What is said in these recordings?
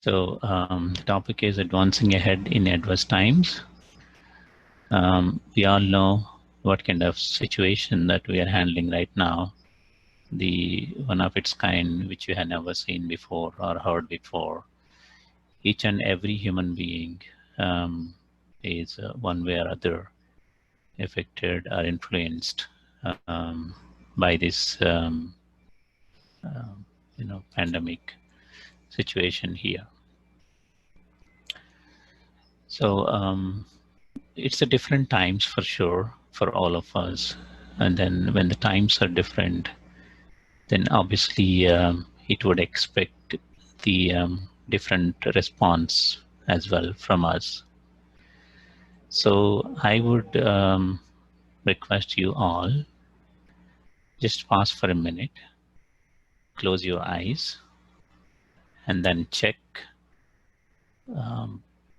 So the topic is advancing ahead in adverse times. We all know what kind of situation that we are handling right now, the one of its kind which we had never seen before or heard before. Each and every human being is one way or other affected or influenced by this pandemic situation here. So it's a different times for sure for all of us, and then when the times are different, then obviously it would expect the different response as well from us. So I would request you all just pause for a minute, close your eyes, and then check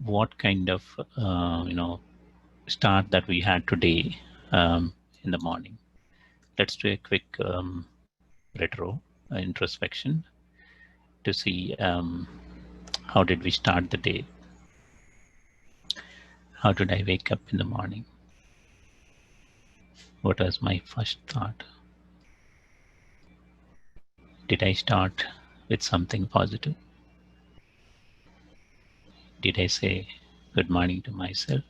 what kind of start that we had today in the morning. Let's do a quick retro introspection to see how did we start the day. How did I wake up in the morning? What was my first thought? Did I start with something positive? Did I say good morning to myself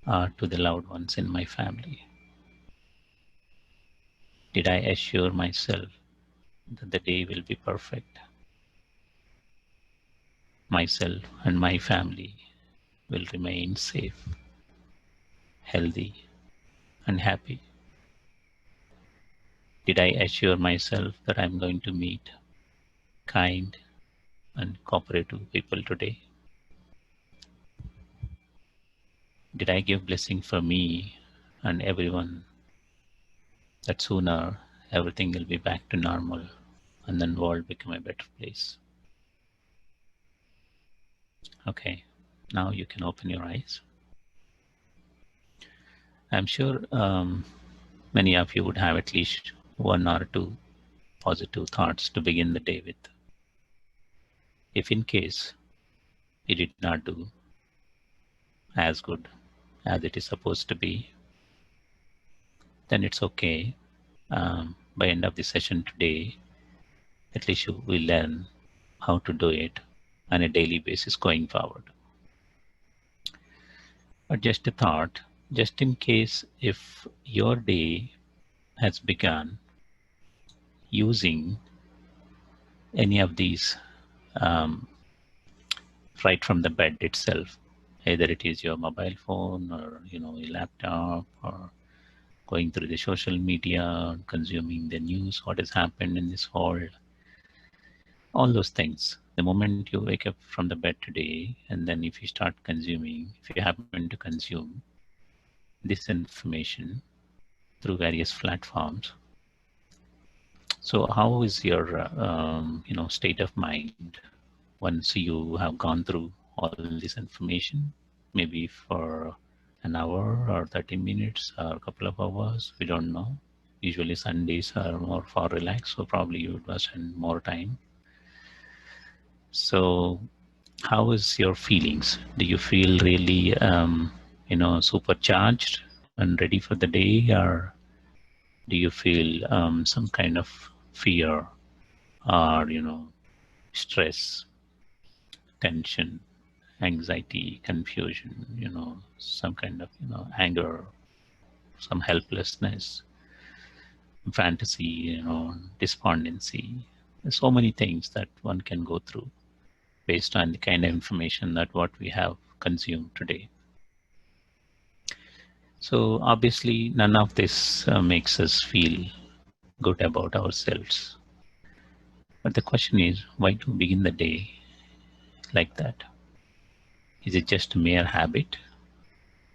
or to the loved ones in my family? Did I assure myself that the day will be perfect? Myself and my family will remain safe, healthy, and happy. Did I assure myself that I'm going to meet kind and cooperative people today? Did I give blessing for me and everyone that sooner everything will be back to normal and then world become a better place? Okay, now you can open your eyes. I'm sure many of you would have at least one or two positive thoughts to begin the day with. If in case you did not do as good as it is supposed to be, then it's okay. By end of the session today, at least you will learn how to do it on a daily basis going forward. But just a thought, just in case if your day has begun using any of these right from the bed itself, either it is your mobile phone or your laptop, or going through the social media, consuming the news, what has happened in this world, all those things. The moment you wake up from the bed today, and then if you start consuming, if you happen to consume this information through various platforms, so how is your state of mind once you have gone through all this information, maybe for an hour or 30 minutes or a couple of hours, we don't know. Usually Sundays are more for relaxed, so probably you would spend more time. So how is your feelings? Do you feel really supercharged and ready for the day, or do you feel some kind of fear or stress, tension, anxiety, confusion, some kind of anger, some helplessness, fantasy, despondency? There's so many things that one can go through based on the kind of information that what we have consumed today. So obviously none of this makes us feel good about ourselves. But the question is, why to begin the day like that? Is it just a mere habit,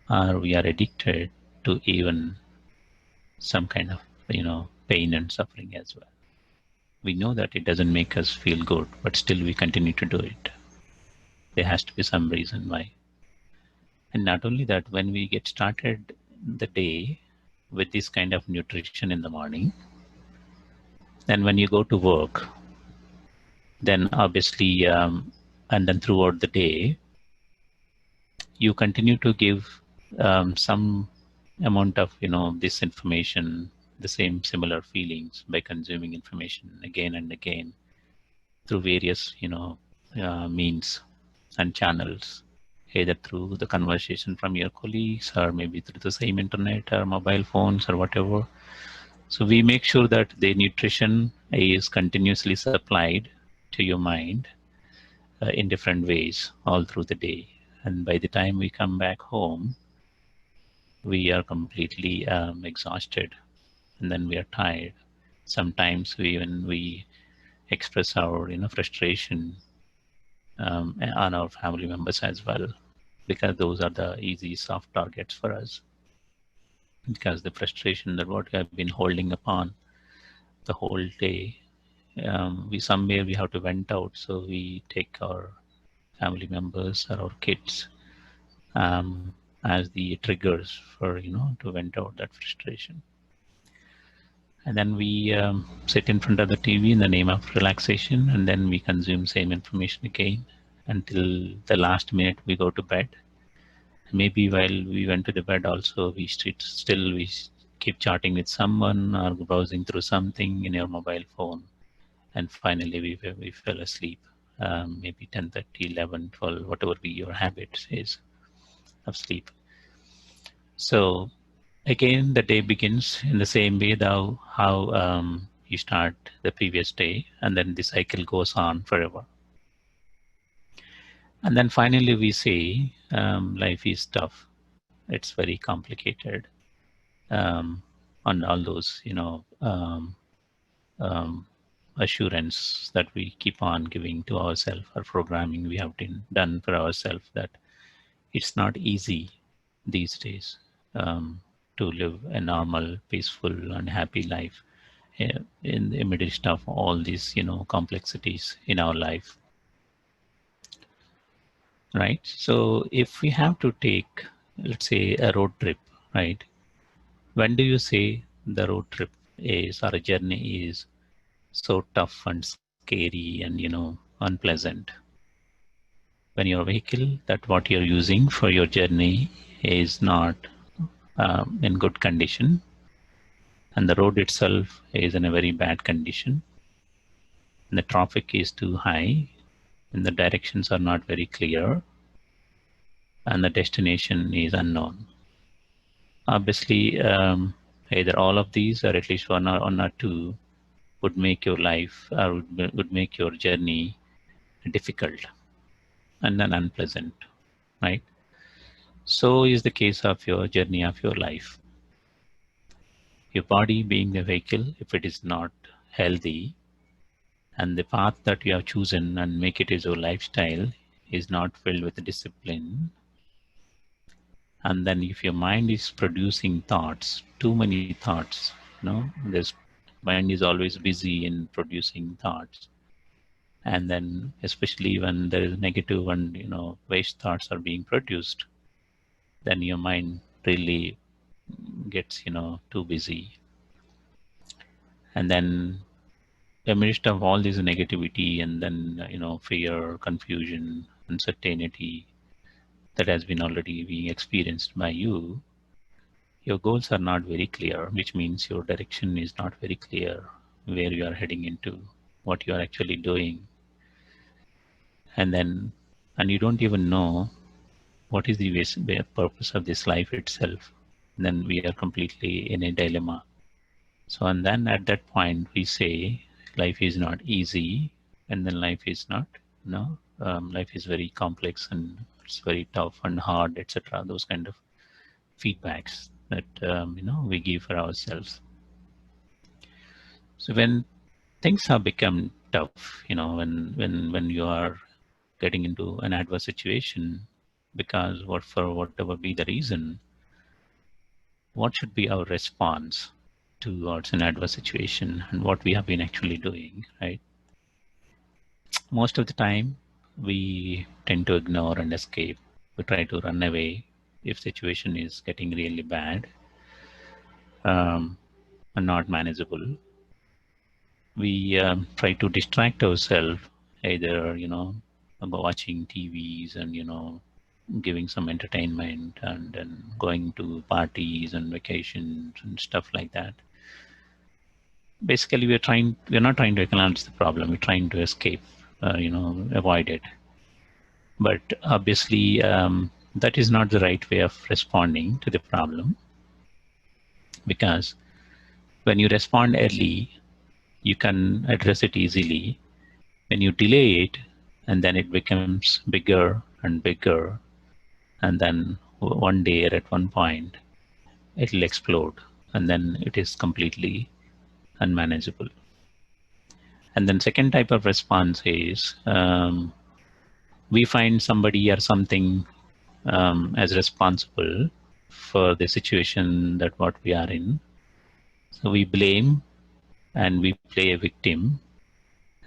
or we are addicted to even some kind of pain and suffering as well? We know that it doesn't make us feel good, but still we continue to do it. There has to be some reason why. And not only that, when we get started the day with this kind of nutrition in the morning, then when you go to work, then obviously, and then throughout the day, you continue to give some amount of this information, the same similar feelings by consuming information again and again through various means and channels, either through the conversation from your colleagues or maybe through the same internet or mobile phones or whatever. So we make sure that the nutrition is continuously supplied to your mind in different ways all through the day. And by the time we come back home, we are completely exhausted, and then we are tired. Sometimes we express our frustration on our family members as well, because those are the easy soft targets for us, because the frustration that what we have been holding upon the whole day, we somewhere we have to vent out, so we take our family members or our kids as the triggers for to vent out that frustration. And then we sit in front of the TV in the name of relaxation, and then we consume same information again until the last minute we go to bed. Maybe while we went to the bed also, we still we keep chatting with someone or browsing through something in your mobile phone, and finally we fell asleep. Maybe 10:30, 11, 12, whatever be your habit is of sleep. So again, the day begins in the same way though how you start the previous day, and then the cycle goes on forever. And then finally we say life is tough, it's very complicated, and all those assurance that we keep on giving to ourselves, or programming we have done for ourselves, that it's not easy these days to live a normal, peaceful, and happy life in the midst of all these complexities in our life, right? So if we have to take, let's say, a road trip, right? When do you say the road trip is, or a journey is so tough and scary and unpleasant? When your vehicle, that what you're using for your journey, is not in good condition, and the road itself is in a very bad condition, and the traffic is too high, and the directions are not very clear, and the destination is unknown. Obviously, either all of these, or at least one or two, would make your life, or would make your journey difficult and then unpleasant, right? So is the case of your journey of your life. Your body being the vehicle, if it is not healthy, and the path that you have chosen and make it as your lifestyle is not filled with discipline, and then if your mind is producing thoughts, too many thoughts, this mind is always busy in producing thoughts, and then especially when there is negative and waste thoughts are being produced, then your mind really gets too busy. And then amidst of all this negativity, and then fear, confusion, uncertainty that has been already being experienced by you, your goals are not very clear, which means your direction is not very clear, where you are heading into, what you are actually doing. And you don't even know what is the purpose of this life itself. And then we are completely in a dilemma. So, and then at that point we say life is not easy, and then life is not, life is very complex and it's very tough and hard, etc. Those kind of feedbacks that we give for ourselves. So when things have become tough, when you are getting into an adverse situation, because for whatever be the reason, what should be our response towards an adverse situation, and what we have been actually doing, right? Most of the time we tend to ignore and escape. We try to run away if situation is getting really bad and not manageable. We try to distract ourselves either, about watching TVs and, giving some entertainment and then going to parties and vacations and stuff like that. Basically, we're not trying to acknowledge the problem. We're trying to escape, avoid it. But obviously, that is not the right way of responding to the problem, because when you respond early, you can address it easily. When you delay it, and then it becomes bigger and bigger, and then one day or at one point, it'll explode, and then it is completely unmanageable. And then second type of response is, we find somebody or something as responsible for the situation that what we are in. So we blame and we play a victim,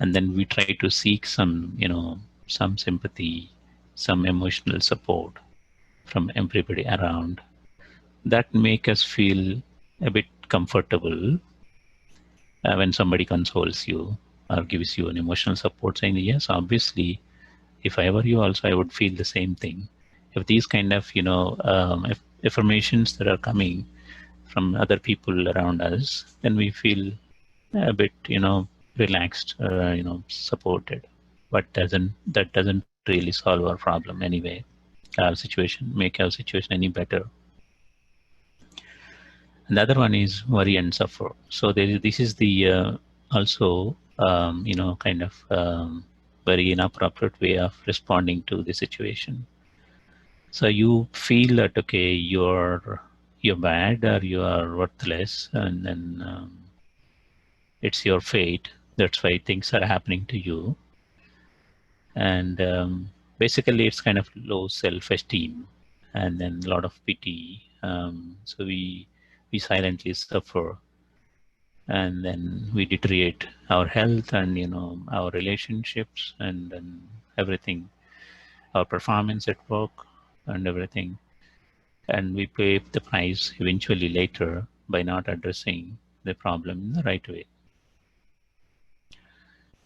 and then we try to seek some, some sympathy, some emotional support from everybody around. That make us feel a bit comfortable when somebody consoles you or gives you an emotional support, saying, yes, obviously, if I were you also, I would feel the same thing. If these kind of, affirmations that are coming from other people around us, then we feel a bit, relaxed, supported. But that doesn't really solve our problem anyway, our situation, make our situation any better. And the other one is worry and suffer. So this is the also, kind of very inappropriate way of responding to the situation. So you feel that, okay, you're bad or you are worthless, and then it's your fate. That's why things are happening to you. And basically, it's kind of low self-esteem, and then a lot of pity. So we silently suffer, and then we deteriorate our health and, our relationships and then everything, our performance at work and everything. And we pay the price eventually later by not addressing the problem in the right way.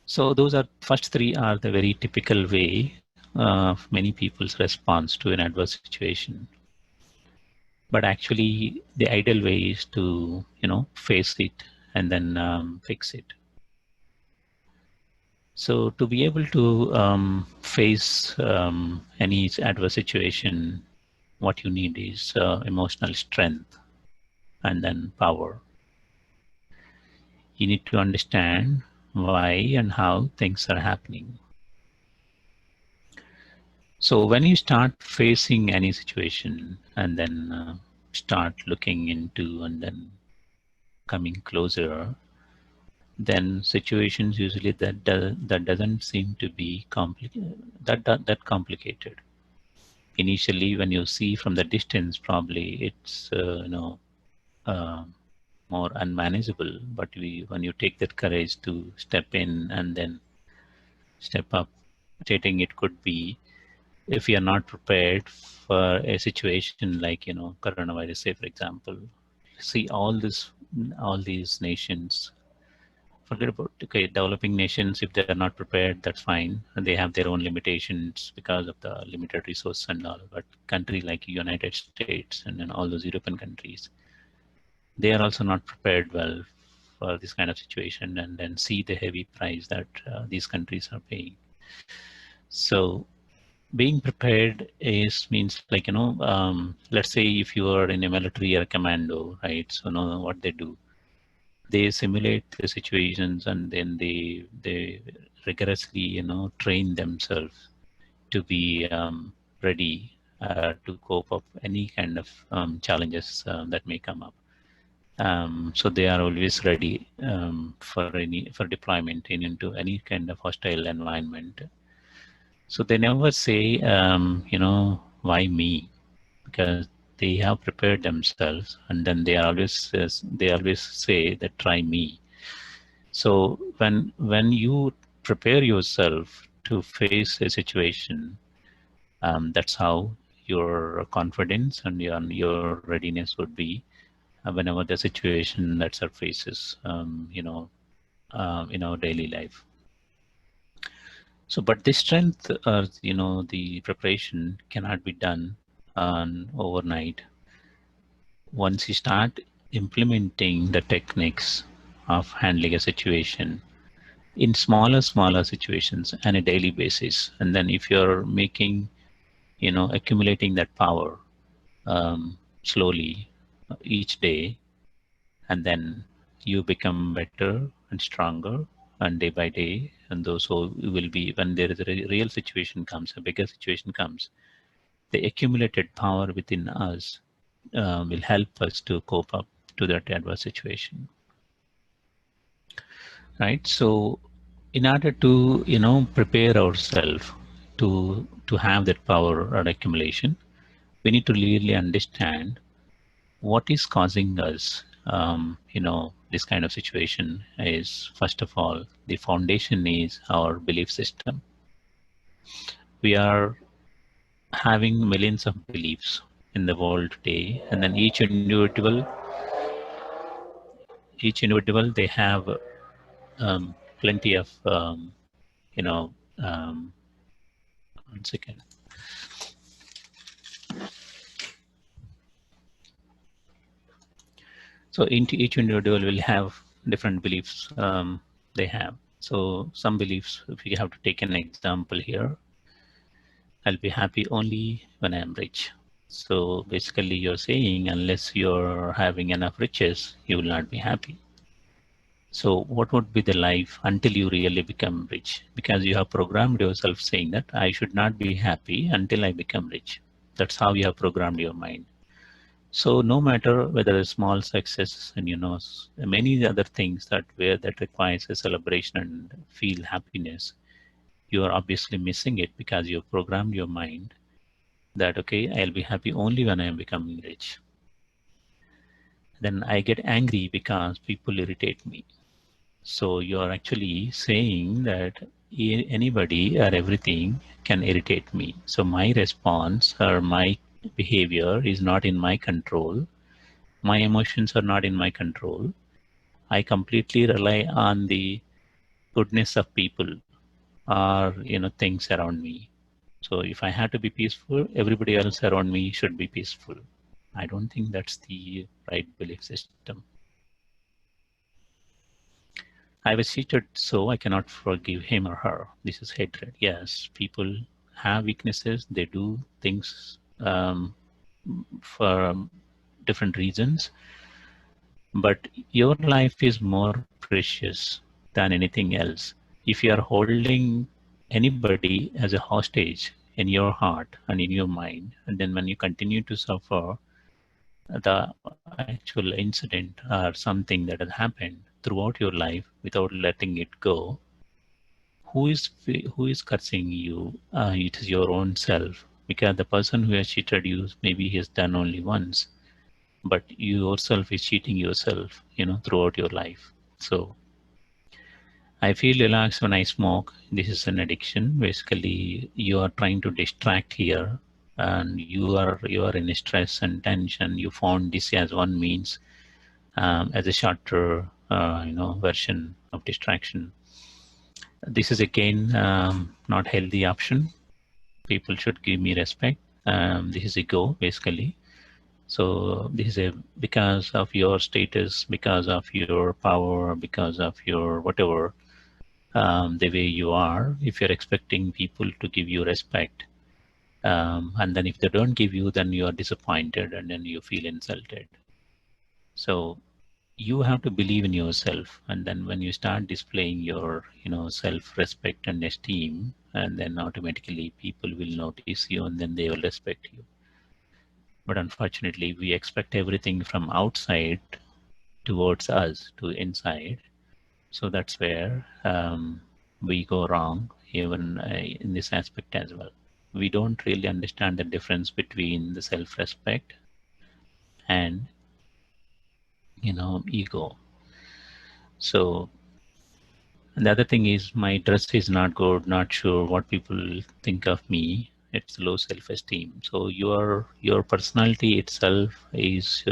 So those are first three are the very typical way of many people's response to an adverse situation. But actually, the ideal way is to, face it and then fix it. So to be able to face any adverse situation, what you need is emotional strength and then power. You need to understand why and how things are happening. So when you start facing any situation and then start looking into and then coming closer, then situations usually that doesn't seem to be that complicated. Initially, when you see from the distance, probably it's uh, more unmanageable. But when you take that courage to step in and then step up, stating it could be, if you are not prepared for a situation like, coronavirus, say for example, see all these nations. Forget about, okay, developing nations, if they're not prepared, that's fine. They have their own limitations because of the limited resource and all. But country like United States and then all those European countries, they are also not prepared well for this kind of situation, and then see the heavy price that these countries are paying. So being prepared is means like, let's say if you are in a military or a commando, right? So know what they do. They simulate the situations and then they rigorously, train themselves to be ready to cope up any kind of challenges that may come up. So they are always ready for deployment into any kind of hostile environment. So they never say, why me? Because they have prepared themselves, and then they always say that try me. So when you prepare yourself to face a situation, that's how your confidence and your readiness would be whenever the situation that surfaces, in our daily life. So, but the strength, or the preparation cannot be done overnight. Once you start implementing the techniques of handling a situation in smaller situations on a daily basis, and then if you're making, accumulating that power slowly each day, and then you become better and stronger, and day by day, and those who will be, when there is a real situation comes, a bigger situation comes, the accumulated power within us will help us to cope up to that adverse situation, right? So in order to prepare ourselves to have that power or accumulation, we need to really understand what is causing us this kind of situation. Is, first of all, the foundation is our belief system. We are having millions of beliefs in the world today, and then each individual they have plenty of you know um, 1 second. So each individual will have different beliefs they have. So some beliefs, if you have to take an example here, I'll be happy only when I'm rich. So basically you're saying unless you're having enough riches, you will not be happy. So what would be the life until you really become rich? Because you have programmed yourself saying that I should not be happy until I become rich. That's how you have programmed your mind. So no matter whether a small success and many other things that requires a celebration and feel happiness, you are obviously missing it because you have programmed your mind that okay, I'll be happy only when I am becoming rich. Then I get angry because people irritate me. So you are actually saying that anybody or everything can irritate me. So my response or my behavior is not in my control. My emotions are not in my control. I completely rely on the goodness of people or things around me. So if I have to be peaceful, everybody else around me should be peaceful. I don't think that's the right belief system. I was cheated, so I cannot forgive him or her. This is hatred. Yes, people have weaknesses. They do things for different reasons. But your life is more precious than anything else. If you are holding anybody as a hostage in your heart and in your mind, and then when you continue to suffer the actual incident or something that has happened throughout your life without letting it go, who is cursing you? It is your own self, because the person who has cheated you, maybe he has done only once, but you yourself is cheating yourself throughout your life. So I feel relaxed when I smoke. This is an addiction. Basically you are trying to distract here, and you are in stress and tension. You found this as one means, as a shorter version of distraction. This is again not healthy option. People should give me respect. This is ego basically. So this is because of your status, because of your power, because of your whatever, the way you are. If you're expecting people to give you respect, and then if they don't give you, then you are disappointed and then you feel insulted. So you have to believe in yourself, and then when you start displaying your self-respect and esteem, and then automatically people will notice you and then they will respect you. But unfortunately, we expect everything from outside towards us to inside. So that's where we go wrong, even in this aspect as well. We don't really understand the difference between the self-respect and ego. So, and the other thing is, my dress is not good, not sure what people think of me. It's low self-esteem. So your personality itself is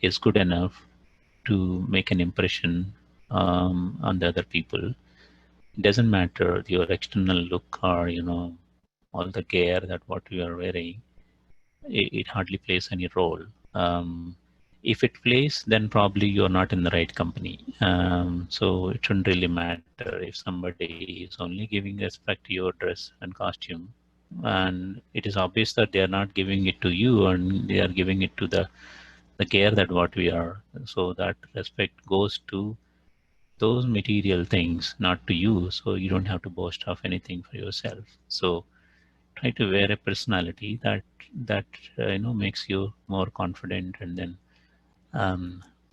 is good enough to make an impression on the other people. It doesn't matter your external look or, all the gear that what you are wearing. It hardly plays any role. If it plays, then probably you're not in the right company. So it shouldn't really matter if somebody is only giving respect to your dress and costume, and it is obvious that they are not giving it to you, and they are giving it to the care that what we are. So that respect goes to those material things, not to you. So you don't have to boast of anything for yourself. So try to wear a personality that makes you more confident, and then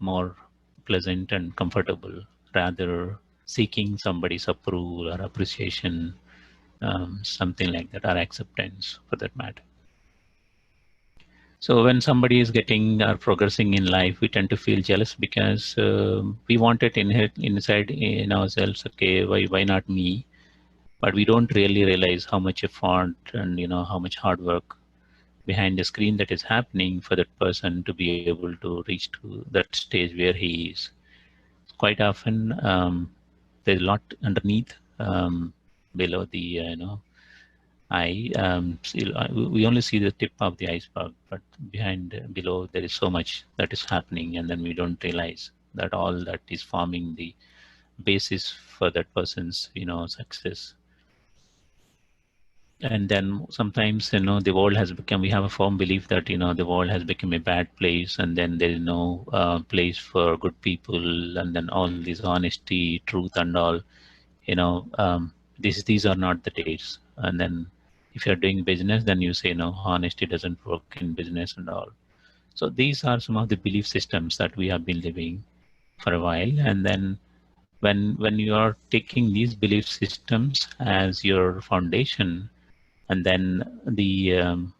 more pleasant and comfortable, rather seeking somebody's approval or appreciation, something like that, or acceptance for that matter. So when somebody is getting or progressing in life, we tend to feel jealous because we want it inside in ourselves. Okay, why not me? But we don't really realize how much effort and how much hard work behind the screen that is happening for that person to be able to reach to that stage where he is. Quite often, there's a lot underneath, below the eye. We only see the tip of the iceberg, but below there is so much that is happening, and then we don't realize that all that is forming the basis for that person's success. And then sometimes the world has become, we have a firm belief that the world has become a bad place, and then there is no place for good people, and then all this honesty, truth, and all, these are not the days. And then if you're doing business, then you say no, honesty doesn't work in business and all. So these are some of the belief systems that we have been living for a while. And then when you are taking these belief systems as your foundation, and then the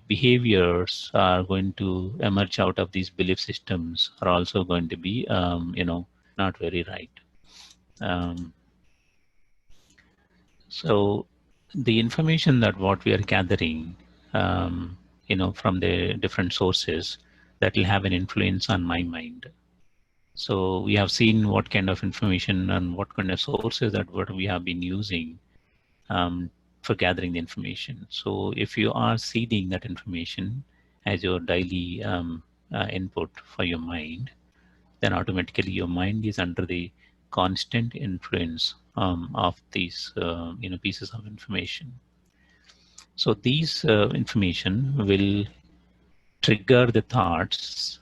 behaviors are going to emerge out of these belief systems are also going to be not very right. So the information that what we are gathering from the different sources, that will have an influence on my mind. So we have seen what kind of information and what kind of sources that what we have been using for gathering the information. So if you are seeding that information as your daily input for your mind, then automatically your mind is under the constant influence of these pieces of information. So these information will trigger the thoughts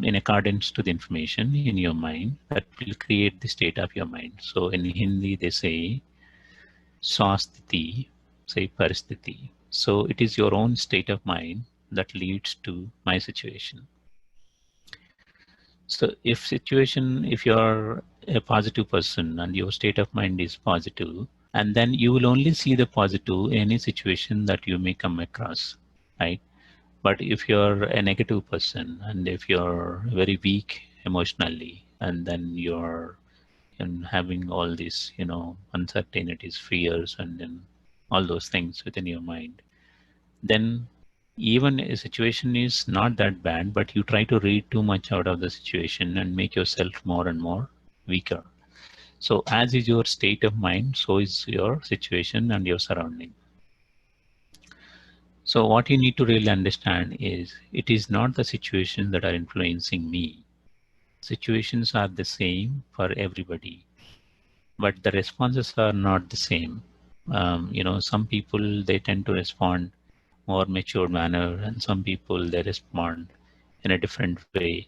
in accordance to the information in your mind that will create the state of your mind. So in Hindi they say swasthiti, say paristhiti. So it is your own state of mind that leads to my situation. So if you're a positive person and your state of mind is positive, and then you will only see the positive in any situation that you may come across, right? But if you're a negative person, and if you're very weak emotionally, and then you're having all these, uncertainties, fears, and then all those things within your mind, then even a situation is not that bad, but you try to read too much out of the situation and make yourself more and more weaker. So as is your state of mind, so is your situation and your surrounding. So what you need to really understand is it is not the situations that are influencing me. Situations are the same for everybody, but the responses are not the same. Some people, they tend to respond more mature manner, and some people they respond in a different way.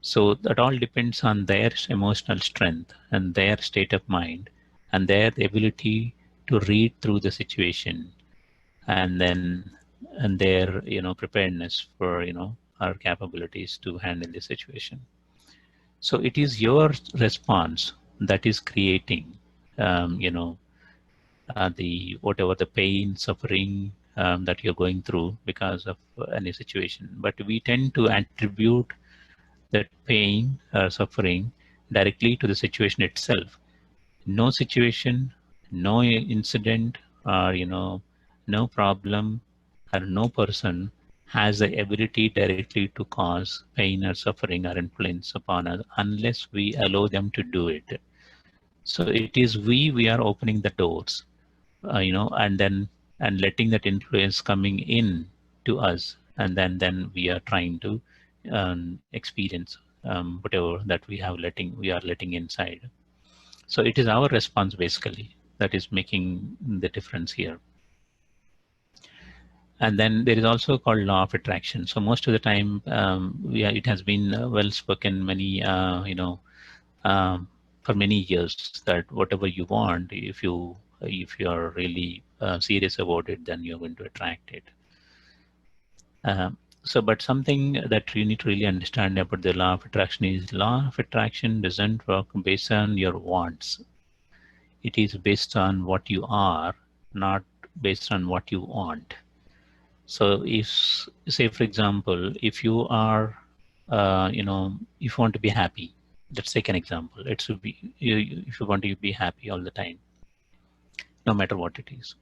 So that all depends on their emotional strength and their state of mind and their ability to read through the situation, and then and their preparedness for our capabilities to handle the situation. So it is your response that is creating the whatever the pain, suffering that you're going through because of any situation. But we tend to attribute that pain or suffering directly to the situation itself. No situation, no incident, or no problem, or no person has the ability directly to cause pain or suffering or influence upon us unless we allow them to do it. So it is we are opening the doors, and letting that influence coming in to us, and then we are trying to experience whatever that we are letting inside. So it is our response basically that is making the difference here. And then there is also called law of attraction. So most of the time, it has been well spoken for many years that whatever you want, if you are really serious about it, then you're going to attract it. But something that you need to really understand about the law of attraction is law of attraction doesn't work based on your wants. It is based on what you are, not based on what you want. So if, say for example, if you are, if you want to be happy, let's take an example. It should be, if you want to be happy all the time, no matter what it is.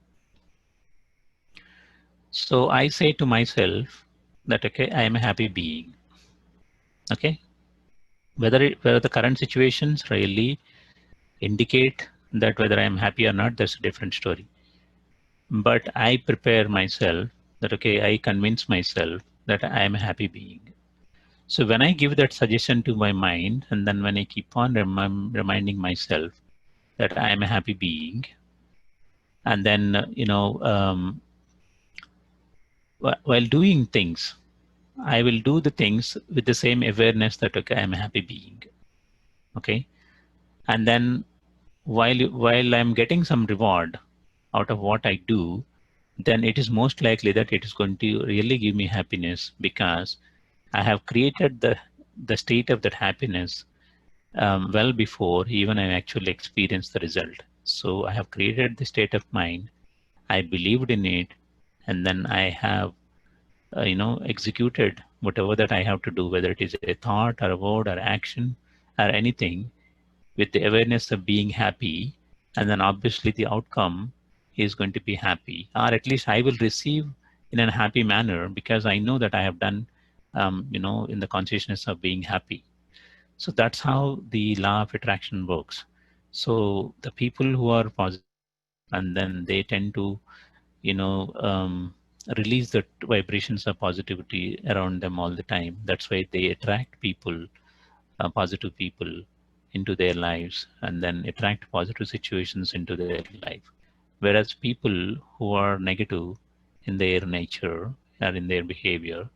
So I say to myself that, okay, I am a happy being. Okay. Whether the current situations really indicate that whether I am happy or not, that's a different story. But I prepare myself that, okay, I convince myself that I am a happy being. So when I give that suggestion to my mind, and then when I keep on reminding myself that I am a happy being, and then, while doing things, I will do the things with the same awareness that, okay, I am a happy being. Okay. And then while I'm getting some reward out of what I do, then it is most likely that it is going to really give me happiness, because I have created the state of that happiness well before even I actually experienced the result. So I have created the state of mind, I believed in it, and then I have executed whatever that I have to do, whether it is a thought or a word or action or anything, with the awareness of being happy. And then obviously the outcome is going to be happy, or at least I will receive in a happy manner, because I know that I have done in the consciousness of being happy. So that's how the law of attraction works. So the people who are positive, and then they tend to, you know, um, release the vibrations of positivity around them all the time. That's why they attract people, positive people into their lives, and then attract positive situations into their life. Whereas people who are negative in their nature or in their behavior,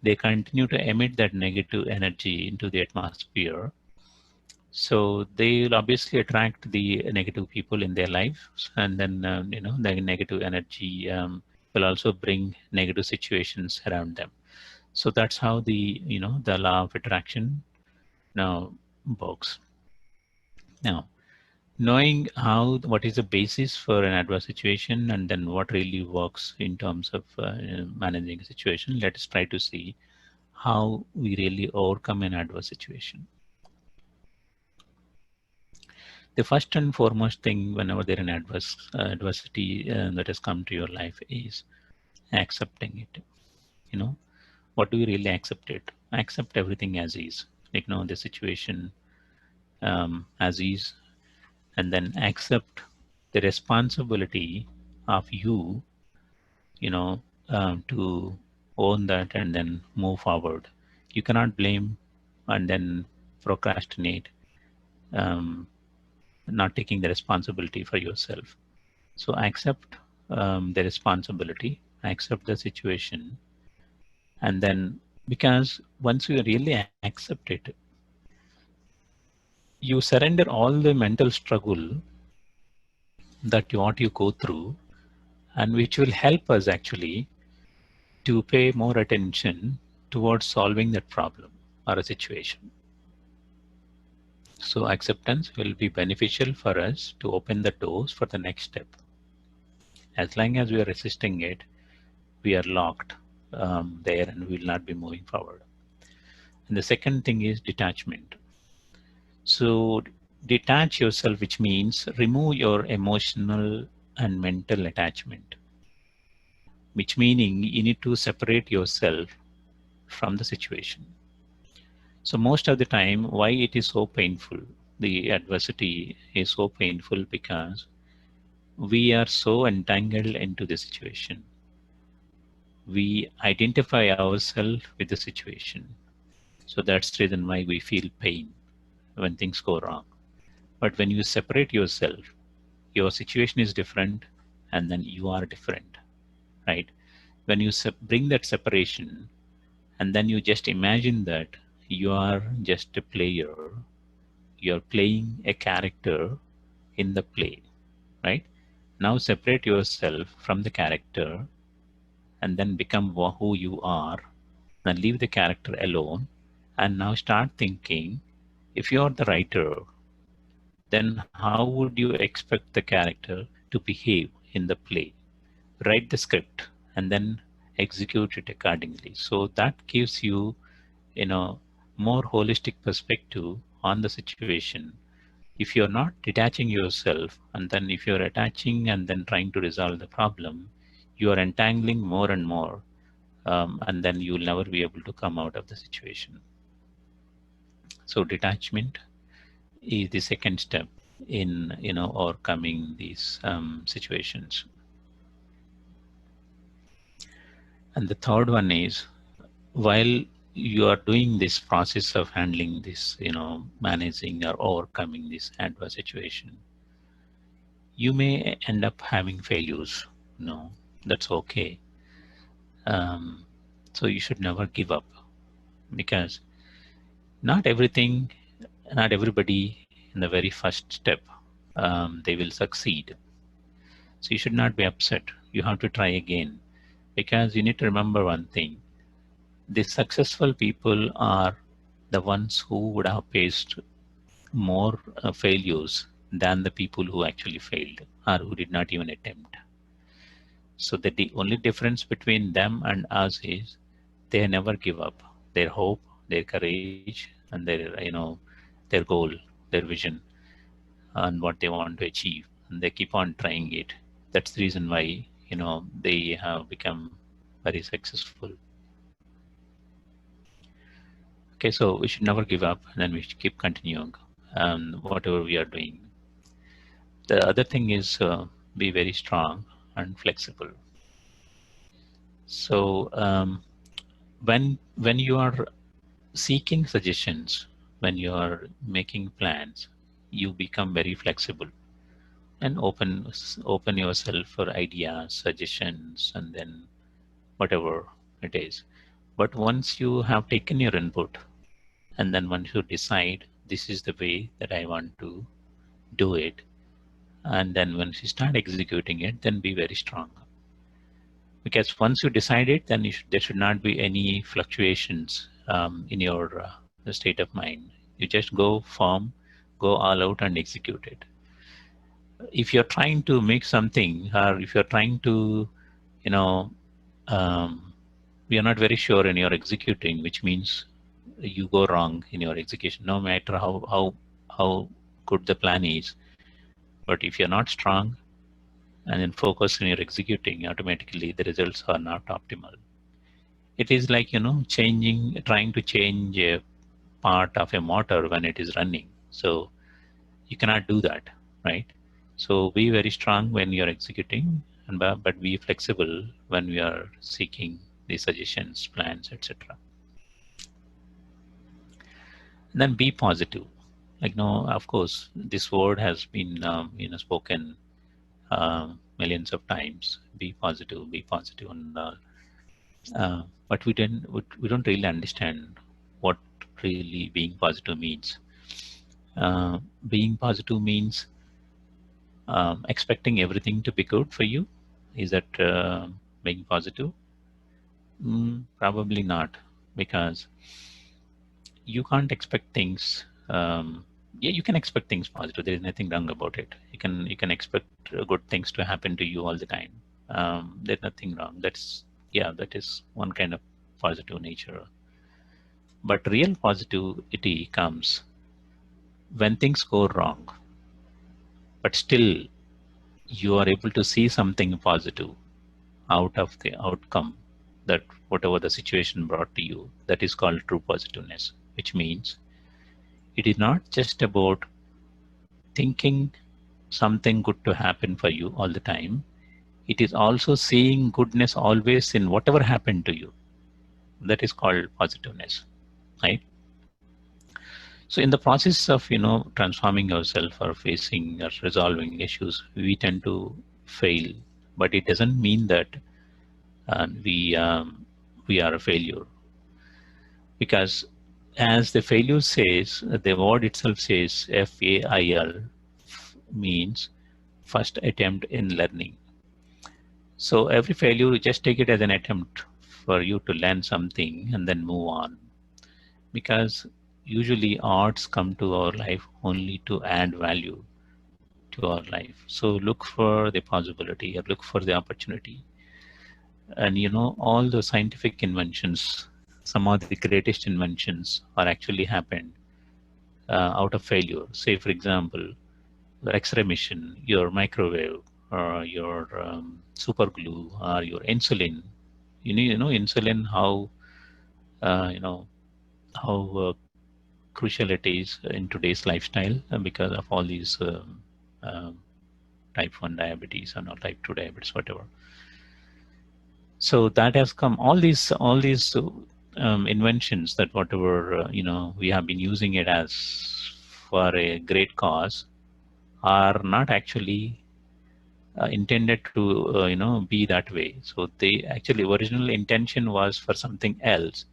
they continue to emit that negative energy into the atmosphere. So they will obviously attract the negative people in their lives, and then the negative energy will also bring negative situations around them. So that's how the law of attraction now works. Now, knowing what is the basis for an adverse situation, and then what really works in terms of managing a situation, let us try to see how we really overcome an adverse situation. The first and foremost thing whenever there is an adversity that has come to your life is accepting it. What do you really accept it? Accept everything as is. Ignore the situation as is, and then accept the responsibility of to own that and then move forward. You cannot blame and then procrastinate, um, not taking the responsibility for yourself. So accept the responsibility, accept the situation, and then, because once you really accept it, you surrender all the mental struggle what you go through, and which will help us actually to pay more attention towards solving that problem or a situation. So acceptance will be beneficial for us to open the doors for the next step. As long as we are resisting it, we are locked there, and we will not be moving forward. And the second thing is detachment. So detach yourself, which means remove your emotional and mental attachment, which meaning you need to separate yourself from the situation. So most of the time, why it is so painful? the adversity is so painful because we are so entangled into the situation. We identify ourselves with the situation. So that's the reason why we feel pain when things go wrong. But when you separate yourself, your situation is different and then you are different, right? When you bring that separation and then you just imagine that you are just a player, you're playing a character in the play, right? Now separate yourself from the character and then become who you are. Then leave the character alone and now start thinking, if you're the writer, then how would you expect the character to behave in the play? Write the script and then execute it accordingly. So that gives you, more holistic perspective on the situation. If you're not detaching yourself and then if you're attaching and then trying to resolve the problem, you are entangling more and more, and then you'll never be able to come out of the situation. So detachment is the second step in overcoming these situations. And the third one is, while you are doing this process of handling this, managing or overcoming this adverse situation, you may end up having failures. No, that's okay. um, so you should never give up, because not everything, not everybody in the very first step, they will succeed. So you should not be upset. You have to try again, because you need to remember one thing: the successful people are the ones who would have faced more failures than the people who actually failed or who did not even attempt. So the only difference between them and us is they never give up. Their hope, their courage, and their goal, their vision, and what they want to achieve, and they keep on trying it. That's the reason why they have become very successful. Okay, so we should never give up, and then we should keep continuing whatever we are doing. The other thing is, be very strong and flexible. So when you are seeking suggestions, when you are making plans, you become very flexible and open yourself for ideas, suggestions, and then whatever it is. But once you have taken your input, and then once you decide this is the way that I want to do it, and then once you start executing it, then be very strong. Because once you decide it, then there should not be any fluctuations in your state of mind. You just go firm, go all out and execute it. If you're trying to make something, or if you're trying to, you know, you're not very sure and you're executing, which means you go wrong in your execution, no matter how good the plan is. But if you're not strong and then focus on your executing, automatically the results are not optimal. It is like, trying to change a part of a motor when it is running. So you cannot do that, right? So be very strong when you're executing, but be flexible when we are seeking the suggestions, plans, etc. Then be positive. Like, no, of course, this word has been spoken millions of times. Be positive, and but we don't really understand what really being positive means. Being positive means expecting everything to be good for you. Is that being positive? Probably not, because you can't expect things. Yeah, you can expect things positive. There is nothing wrong about it. You can expect good things to happen to you all the time. There's nothing wrong. That is one kind of positive nature. But real positivity comes when things go wrong, but still you are able to see something positive out of the outcome, that whatever the situation brought to you. That is called true positiveness, which means it is not just about thinking something good to happen for you all the time. It is also seeing goodness always in whatever happened to you. That is called positiveness, right? So in the process of transforming ourselves or facing or resolving issues, we tend to fail, but it doesn't mean that we are a failure, because as the failure says, the word itself says FAIL, means first attempt in learning. So every failure, you just take it as an attempt for you to learn something and then move on, because usually odds come to our life only to add value to our life. So look for the possibility or look for the opportunity. And all the scientific inventions, some of the greatest inventions are actually happened out of failure. Say for example, your X-ray machine, your microwave, or your super glue, or your insulin. You know insulin, how uh, you know how crucial it is in today's lifestyle, because of all these um, type 1 diabetes or not type 2 diabetes, whatever. So that has come, all these inventions, that whatever we have been using it as for a great cause, are not actually intended to be that way. So they actually, original intention was for something else,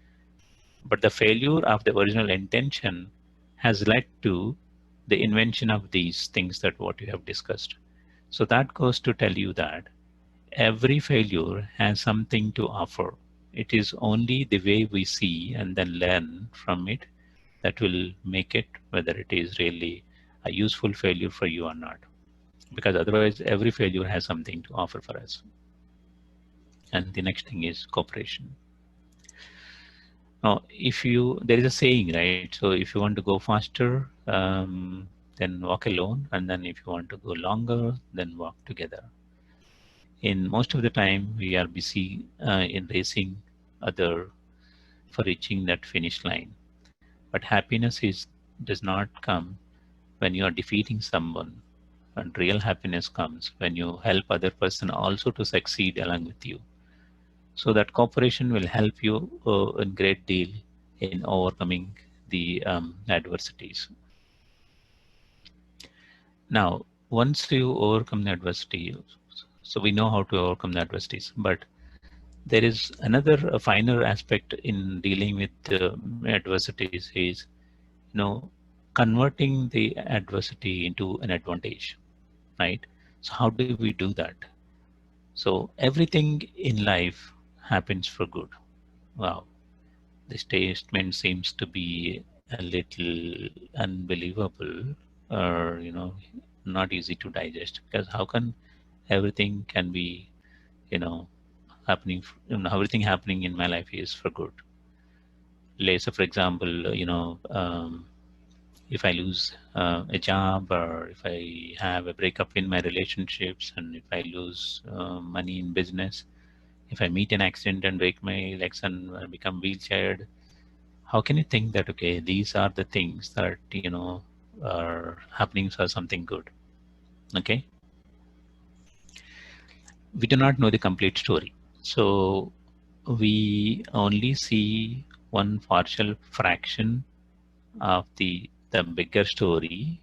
but the failure of the original intention has led to the invention of these things, that what you have discussed. So that goes to tell you that every failure has something to offer. It is only the way we see and then learn from it that will make it whether it is really a useful failure for you or not. Because otherwise, every failure has something to offer for us. And the next thing is cooperation. Now, if you, there is a saying, right? So if you want to go faster, then walk alone. And then if you want to go longer, then walk together. In most of the time, we are busy in racing other for reaching that finish line. But happiness does not come when you are defeating someone, and real happiness comes when you help other person also to succeed along with you. So that cooperation will help you a great deal in overcoming the adversities. Now, once you overcome the adversity, so we know how to overcome the adversities, but there is another finer aspect in dealing with adversities is, converting the adversity into an advantage, right? So how do we do that? So everything in life happens for good. Wow, the statement seems to be a little unbelievable, or not easy to digest, because how can everything can be, you know happening, everything happening in my life is for good. Let's say for example, if I lose a job, or if I have a breakup in my relationships, and if I lose money in business, if I meet an accident and break my legs and become wheelchaired, how can you think that, okay, these are the things that are happening for something good? Okay, we do not know the complete story, so we only see one partial fraction of the bigger story,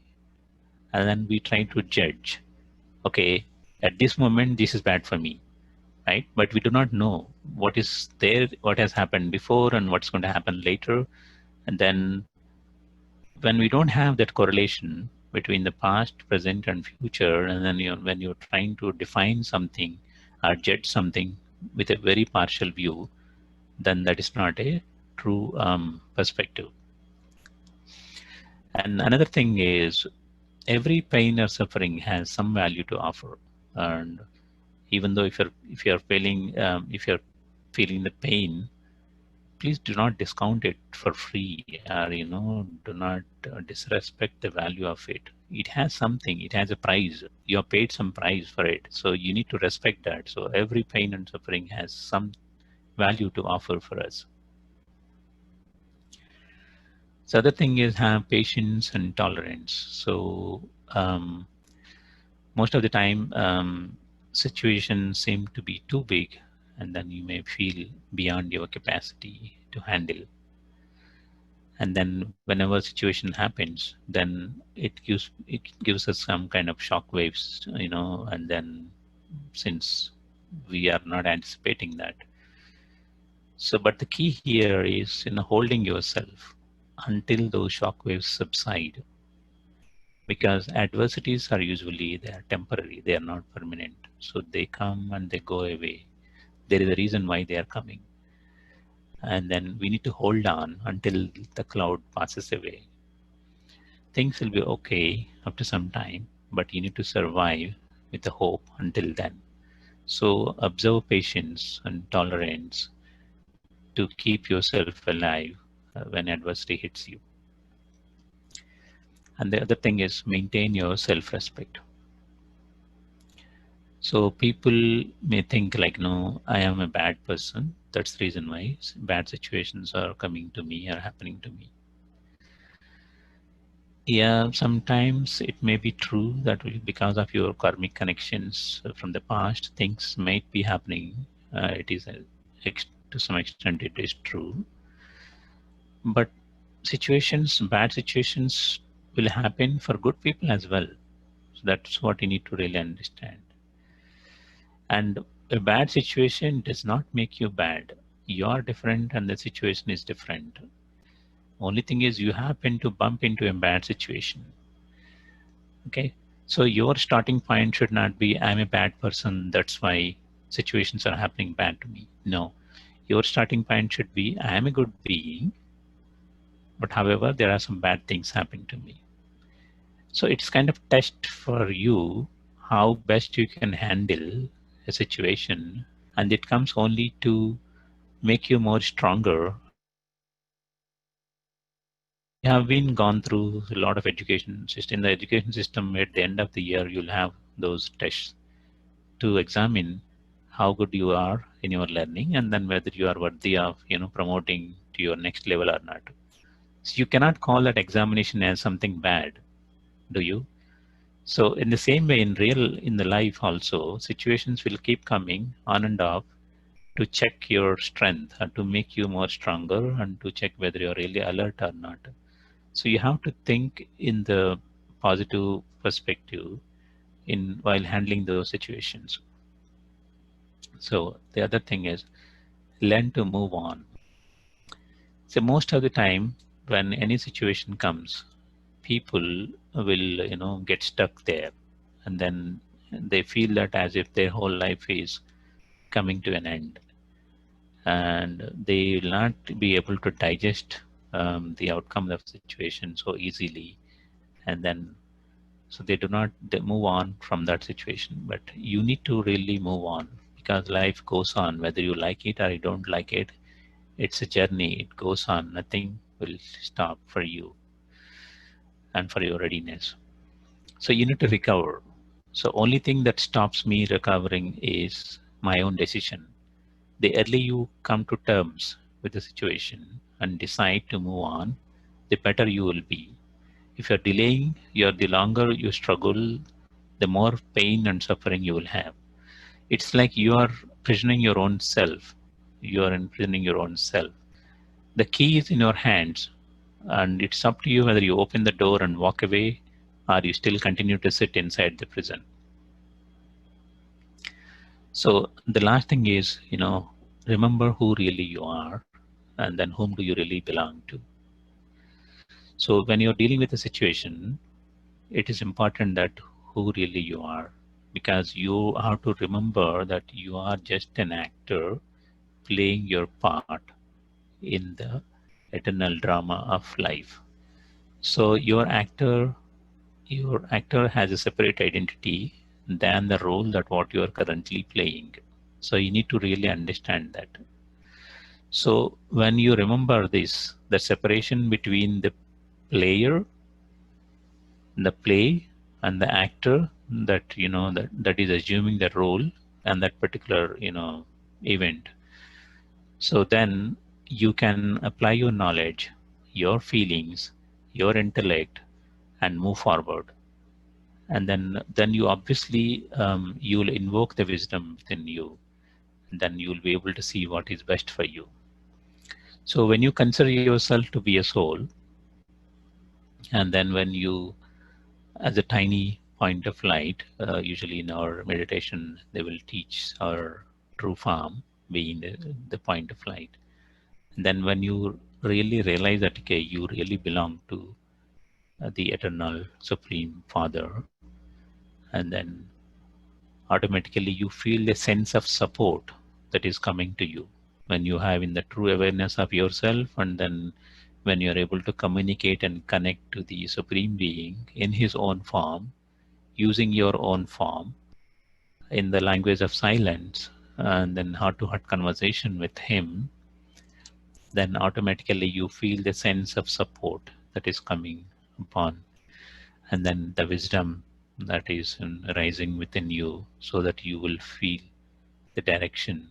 and then we try to judge, okay, at this moment this is bad for me, right? But we do not know what is there, what has happened before and what's going to happen later. And then when we don't have that correlation between the past, present and future, and then when you're trying to define something or judge something with a very partial view, then that is not a true perspective. And another thing is, every pain or suffering has some value to offer. And even though if you're feeling the pain, please do not discount it for free, or do not disrespect the value of it. It has something, it has a price, you have paid some price for it, so you need to respect that. So every pain and suffering has some value to offer for us. So other thing is, have patience and tolerance. So most of the time situations seem to be too big, and then you may feel beyond your capacity to handle. And then whenever situation happens, then it gives us some kind of shock waves, and then since we are not anticipating that. So, but the key here is holding yourself until those shock waves subside, because adversities are usually, they are temporary, they are not permanent. So they come and they go away. There is a reason why they are coming, and then we need to hold on until the cloud passes away. Things will be okay after some time, but you need to survive with the hope until then. So observe patience and tolerance to keep yourself alive when adversity hits you. And the other thing is maintain your self-respect. So people may think like, no, I am a bad person. That's the reason why bad situations are coming to me or happening to me. Yeah, sometimes it may be true that because of your karmic connections from the past, things might be happening. It is to some extent it is true, but bad situations will happen for good people as well. So that's what you need to really understand. And a bad situation does not make you bad. You are different and the situation is different. Only thing is you happen to bump into a bad situation. Okay. So your starting point should not be, I'm a bad person, that's why situations are happening bad to me. No. Your starting point should be, I am a good being, but however, there are some bad things happening to me. So it's kind of test for you how best you can handle a situation, and it comes only to make you more stronger. We have been gone through a lot of education system. In the education system, at the end of the year, you'll have those tests to examine how good you are in your learning, and then whether you are worthy of promoting to your next level or not. So you cannot call that examination as something bad, do you? So in the same way, in the life also, situations will keep coming on and off to check your strength and to make you more stronger and to check whether you're really alert or not. So you have to think in the positive perspective in while handling those situations. So the other thing is learn to move on. So most of the time when any situation comes, people will get stuck there, and then they feel that as if their whole life is coming to an end, and they will not be able to digest the outcome of the situation so easily, and then so they move on from that situation. But you need to really move on, because life goes on whether you like it or you don't like it. It's a journey, it goes on, nothing will stop for you and for your readiness. So you need to recover. So only thing that stops me recovering is my own decision. The early you come to terms with the situation and decide to move on, the better you will be. If you're delaying, the longer you struggle, the more pain and suffering you will have. It's like you are prisoning your own self. You are imprisoning your own self. The key is in your hands, and it's up to you whether you open the door and walk away or you still continue to sit inside the prison. So the last thing is, remember who really you are, and then whom do you really belong to. So when you're dealing with a situation, it is important that who really you are, because you have to remember that you are just an actor playing your part in the eternal drama of life. So your actor has a separate identity than the role that what you are currently playing. So you need to really understand that. So when you remember this, the separation between the player, the play, and the actor that that is assuming the role and that particular event. So then you can apply your knowledge, your feelings, your intellect, and move forward. And then you obviously you'll invoke the wisdom within you, and then you'll be able to see what is best for you. So when you consider yourself to be a soul, and then when you, as a tiny point of light, usually in our meditation they will teach our true form being the point of light. And then when you really realize that, okay, you really belong to the eternal supreme father, and then automatically you feel a sense of support that is coming to you when you have in the true awareness of yourself, and then when you're able to communicate and connect to the supreme being in his own form, using your own form in the language of silence, and then heart to heart conversation with him, then automatically you feel the sense of support that is coming upon, and then the wisdom that is rising within you, so that you will feel the direction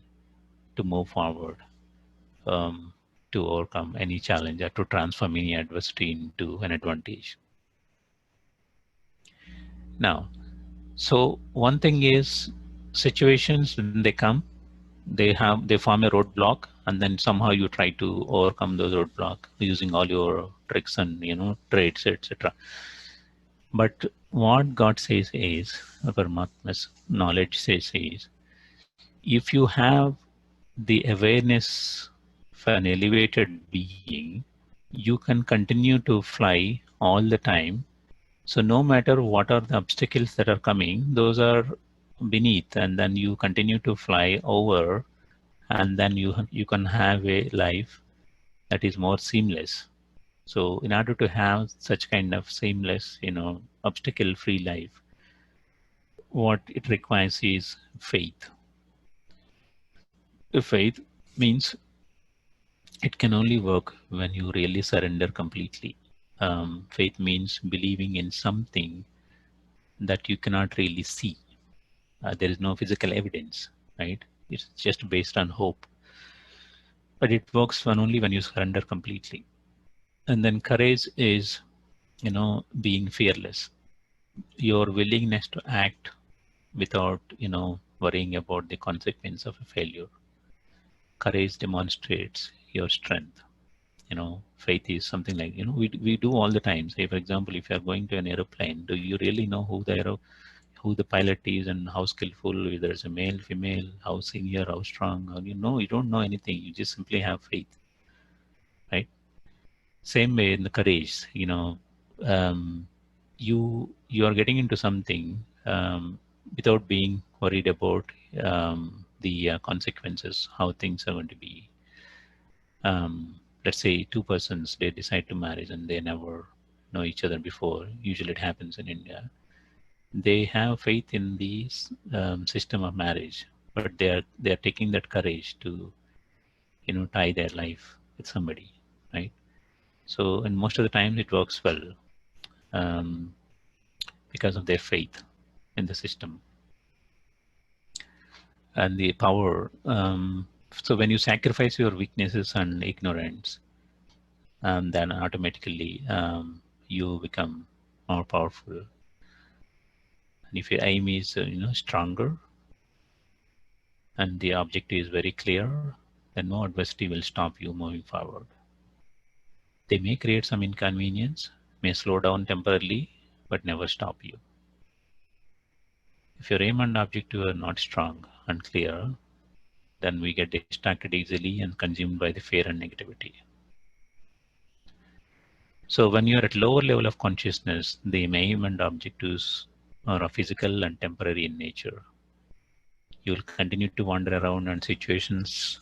to move forward, um, to overcome any challenge or to transform any adversity into an advantage. Now, so one thing is, situations when they come, they form a roadblock, and then somehow you try to overcome those roadblock using all your tricks and traits, etc. But what God says is, Paramatma's knowledge says is, if you have the awareness of an elevated being, you can continue to fly all the time. So no matter what are the obstacles that are coming, those are beneath, and then you continue to fly over, and then you can have a life that is more seamless. So in order to have such kind of seamless, obstacle free life, what it requires is faith. Faith means it can only work when you really surrender completely. Faith means believing in something that you cannot really see. There is no physical evidence, right? It's just based on hope. But it works only when you surrender completely. And then courage is, being fearless. Your willingness to act without, worrying about the consequence of a failure. Courage demonstrates your strength. Faith is something like, we do all the time. Say, for example, if you're going to an aeroplane, do you really know who the pilot is and how skillful, whether it's a male, female, how senior, how strong? Or, you don't know anything. You just simply have faith, right? Same way in the courage, um, you are getting into something without being worried about the consequences, how things are going to be. Let's say two persons, they decide to marry and they never know each other before. Usually it happens in India. They have faith in the system of marriage, but they are taking that courage to tie their life with somebody, right? So, and most of the time it works well, um, because of their faith in the system and the power. So when you sacrifice your weaknesses and ignorance, then automatically you become more powerful. And if your aim is stronger and the objective is very clear, then no adversity will stop you moving forward. They may create some inconvenience, may slow down temporarily, but never stop you. If your aim and objective are not strong and clear, then we get distracted easily and consumed by the fear and negativity. So when you're at lower level of consciousness, the aim and objectives are physical and temporary in nature. You will continue to wander around and situations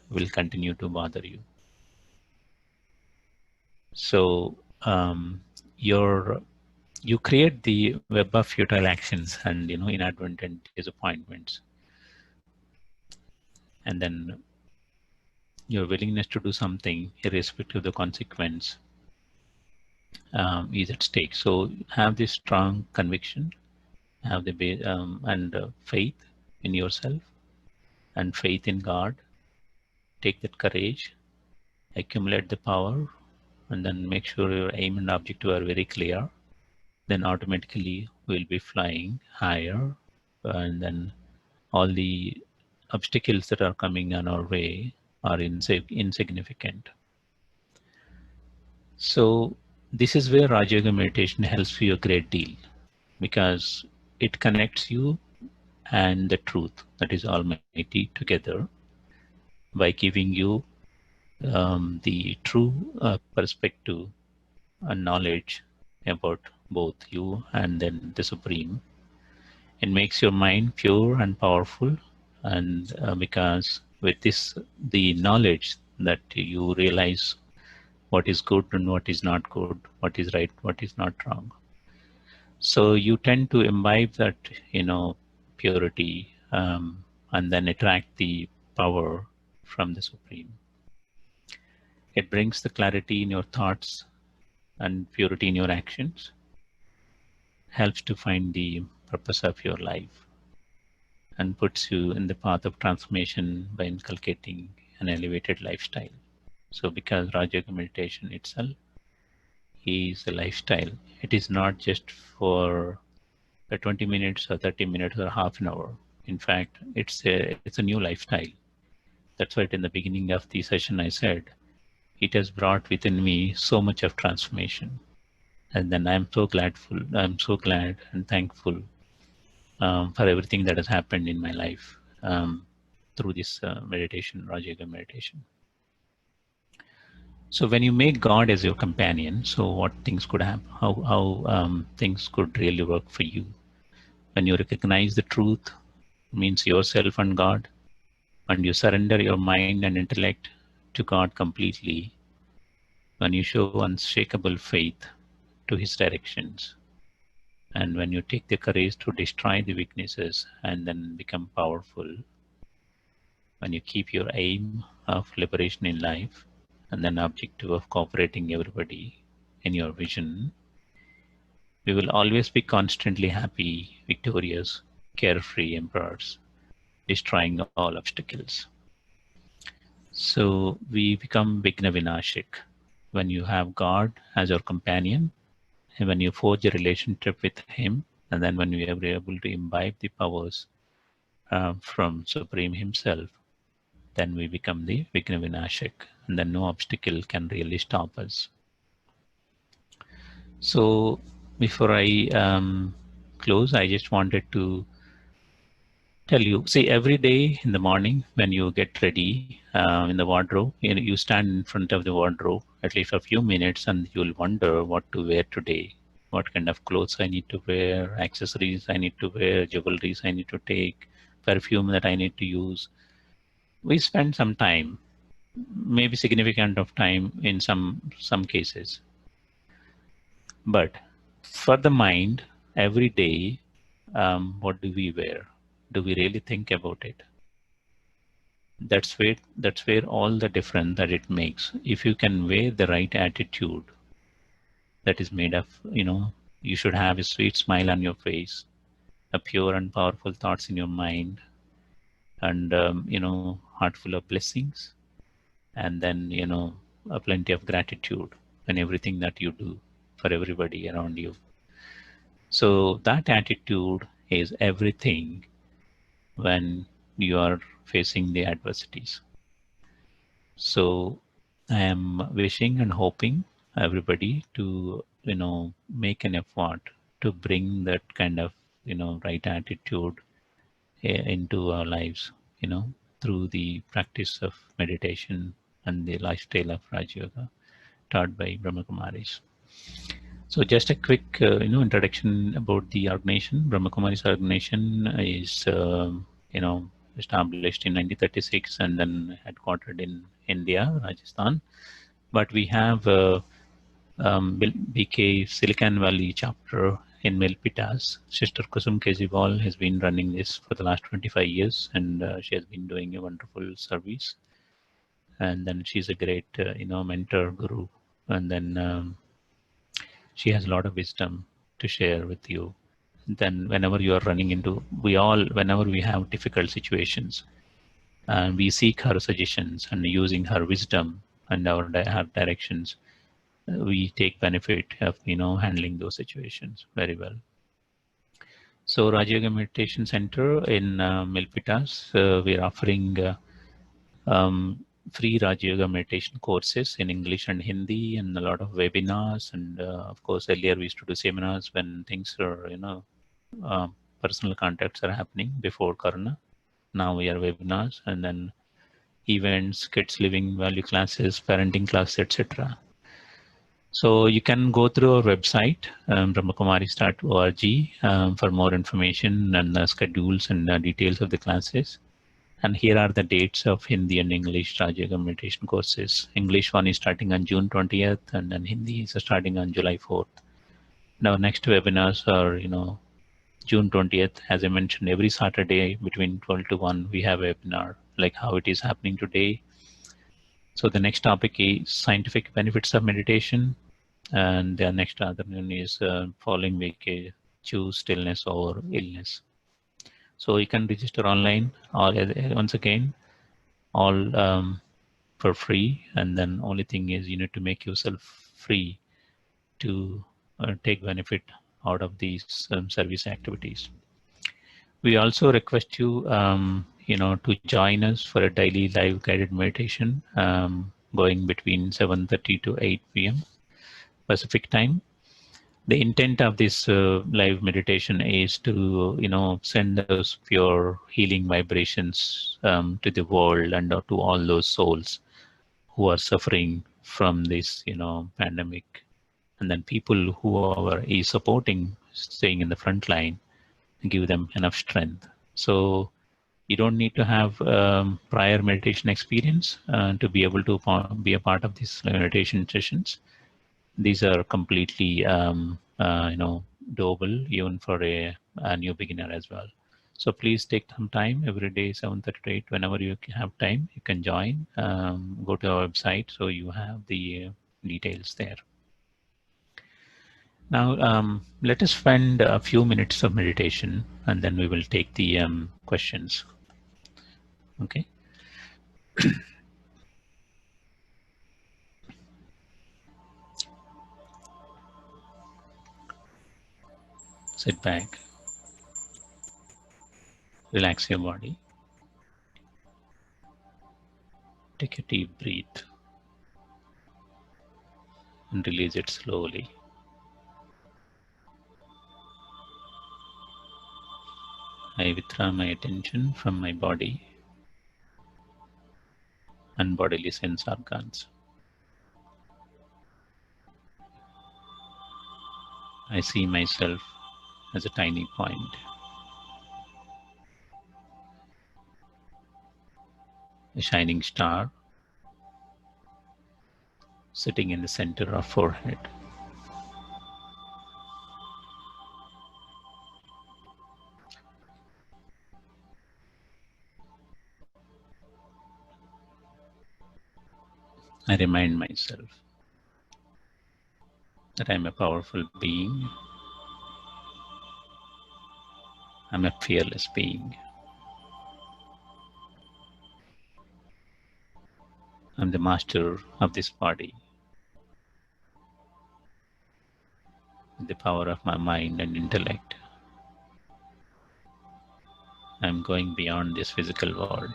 will continue to bother you. So you create the web of futile actions and inadvertent disappointments, and then your willingness to do something irrespective of the consequence is at stake. So have this strong conviction, have the and faith in yourself and faith in God. Take that courage, accumulate the power, and then make sure your aim and objective are very clear. then automatically we'll be flying higher, and then all the obstacles that are coming on our way are insignificant. So this is where Raj Yoga meditation helps you a great deal, because it connects you and the truth, that is Almighty, together by giving you the true perspective and knowledge about both you and then the Supreme. It makes your mind pure and powerful, and because with this, the knowledge that you realize what is good and what is not good, what is right, what is not wrong. So you tend to imbibe that, purity, and then attract the power from the Supreme. It brings the clarity in your thoughts and purity in your actions, helps to find the purpose of your life, and puts you in the path of transformation by inculcating an elevated lifestyle. So because Raj Yoga meditation itself is a lifestyle, it is not just for 20 minutes or 30 minutes or half an hour. In fact, it's a new lifestyle. That's why in the beginning of the session I said, it has brought within me so much of transformation. And then I'm so glad and thankful for everything that has happened in my life through this meditation, Raj Yoga meditation. So when you make God as your companion, so what things could happen, how things could really work for you. When you recognize the truth, means yourself and God, and you surrender your mind and intellect to God completely, when you show unshakable faith to His directions, and when you take the courage to destroy the weaknesses and then become powerful, when you keep your aim of liberation in life and then objective of cooperating everybody in your vision, we will always be constantly happy, victorious, carefree emperors, destroying all obstacles. So we become Vigna Vinashik when you have God as your companion, and when you forge a relationship with Him, and then when we are able to imbibe the powers from Supreme Himself, then we become the Vigna Vinashik, and then no obstacle can really stop us. So before I close, I just wanted to tell you, see, every day in the morning when you get ready in the wardrobe, you stand in front of the wardrobe at least a few minutes, and you'll wonder what to wear today, what kind of clothes I need to wear, accessories I need to wear, jewelries I need to take, perfume that I need to use. We spend some time, maybe significant of time in some cases. But for the mind, every day, what do we wear? Do we really think about it? That's where all the difference that it makes. If you can wear the right attitude, that is made of, you should have a sweet smile on your face, a pure and powerful thoughts in your mind, and heart full of blessings, and then a plenty of gratitude in everything that you do for everybody around you. So that attitude is everything when you are facing the adversities. So I am wishing and hoping everybody to make an effort to bring that kind of right attitude into our lives, through the practice of meditation and the lifestyle of Raj Yoga taught by BRAHMAKUMARIS. So just a quick introduction about the organization. BRAHMAKUMARIS organization is established in 1936 and then headquartered in India, Rajasthan. But we have BK Silicon Valley chapter in Milpitas. Sister Kusum Kejriwal has been running this for the last 25 years, and she has been doing a wonderful service. And then she's a great, mentor, guru. And then she has a lot of wisdom to share with you. Then whenever you are running into, whenever we have difficult situations, we seek her suggestions, and using her wisdom and her directions, we take benefit of handling those situations very well. So Raj Yoga Meditation Center in Milpitas, we're offering free Raj Yoga meditation courses in English and Hindi, and a lot of webinars. And of course, earlier we used to do seminars when things are, personal contacts are happening before Corona. Now we are webinars, and then events, kids living value classes, parenting classes, etc. So you can go through our website, brahmakumaris.org, for more information and schedules and details of the classes. And here are the dates of Hindi and English Raj Yoga meditation courses. English one is starting on June 20th, and then Hindi is starting on July 4th. Now, next webinars are, June 20th. As I mentioned, every Saturday between 12 to 1, we have a webinar, like how it is happening today. So the next topic is scientific benefits of meditation. And the next other one is following week, choose stillness over illness. So you can register online, or once again, all for free. And then only thing is you need to make yourself free to take benefit out of these service activities. We also request you, to join us for a daily live guided meditation going between 7:30 to 8 p.m. Pacific time. The intent of this live meditation is to, send those pure healing vibrations to the world and to all those souls who are suffering from this, pandemic, and then people who are supporting, staying in the front line, give them enough strength. So you don't need to have prior meditation experience to be able to be a part of these meditation sessions. These are completely, doable even for a new beginner as well. So please take some time every day, 7:30 to 8, whenever you have time, you can join. Go to our website so you have the details there. Now, let us spend a few minutes of meditation, and then we will take the questions. Okay. Sit back, relax your body, take a deep breath, and release it slowly. I withdraw my attention from my body and bodily sense organs. I see myself as a tiny point, a shining star sitting in the center of forehead. I remind myself that I'm a powerful being. I'm a fearless being. I'm the master of this body. With the power of my mind and intellect, I'm going beyond this physical world,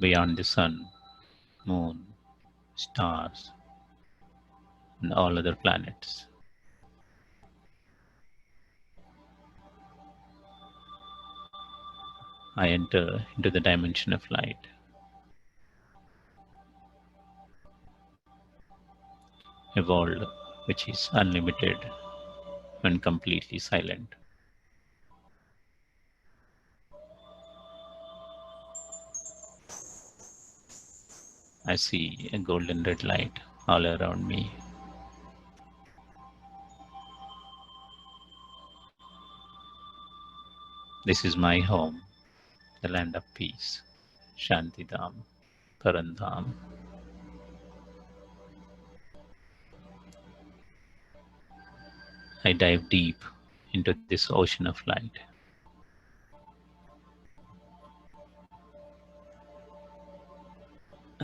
beyond the sun, moon, stars, and all other planets. I enter into the dimension of light, a world which is unlimited and completely silent. I see a golden red light all around me. This is my home, the land of peace, Shantidham, Parandham. I dive deep into this ocean of light.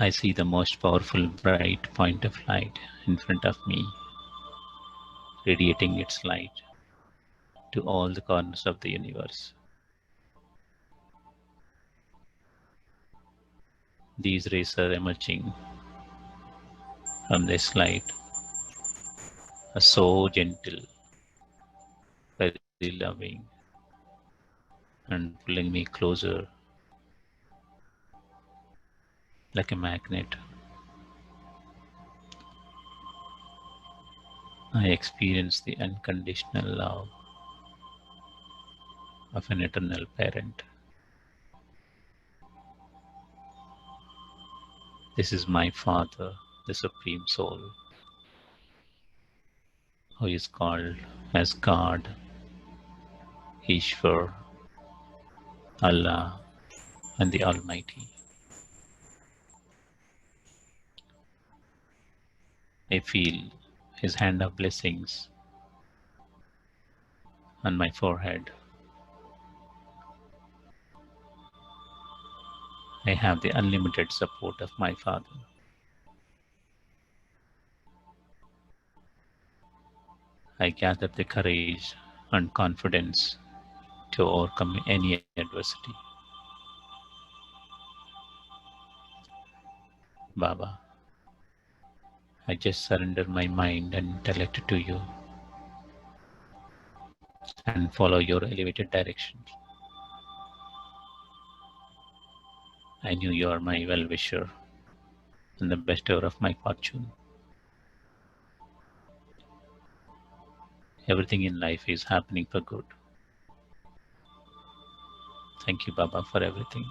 I see the most powerful bright point of light in front of me, radiating its light to all the corners of the universe. These rays are emerging from this light are so gentle, very loving, and pulling me closer like a magnet. I experience the unconditional love of an eternal parent. This is my Father, the Supreme Soul, who is called as God, Ishvar, Allah, and the Almighty. I feel His hand of blessings on my forehead. I have the unlimited support of my Father. I gather the courage and confidence to overcome any adversity. Baba, I just surrender my mind and intellect to you and follow your elevated directions. I knew you are my well-wisher and the bestower of my fortune. Everything in life is happening for good. Thank you, Baba, for everything.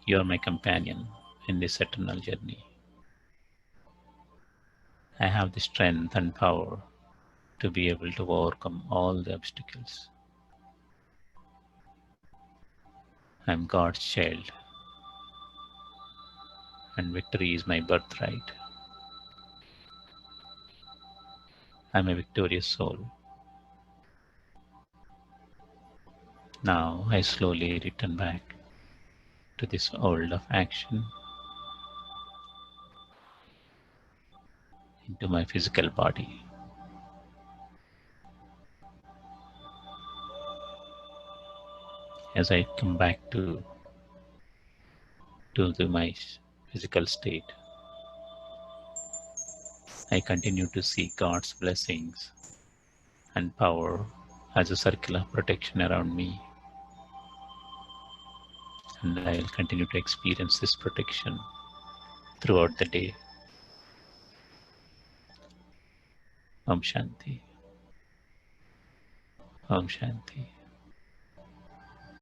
You are my companion in this eternal journey. I have the strength and power to be able to overcome all the obstacles. I am God's child, and victory is my birthright. I am a victorious soul. Now I slowly return back to this world of action, into my physical body. As I come back to my physical state, I continue to see God's blessings and power as a circle of protection around me, and I'll continue to experience this protection throughout the day. Om Shanti. Om Shanti.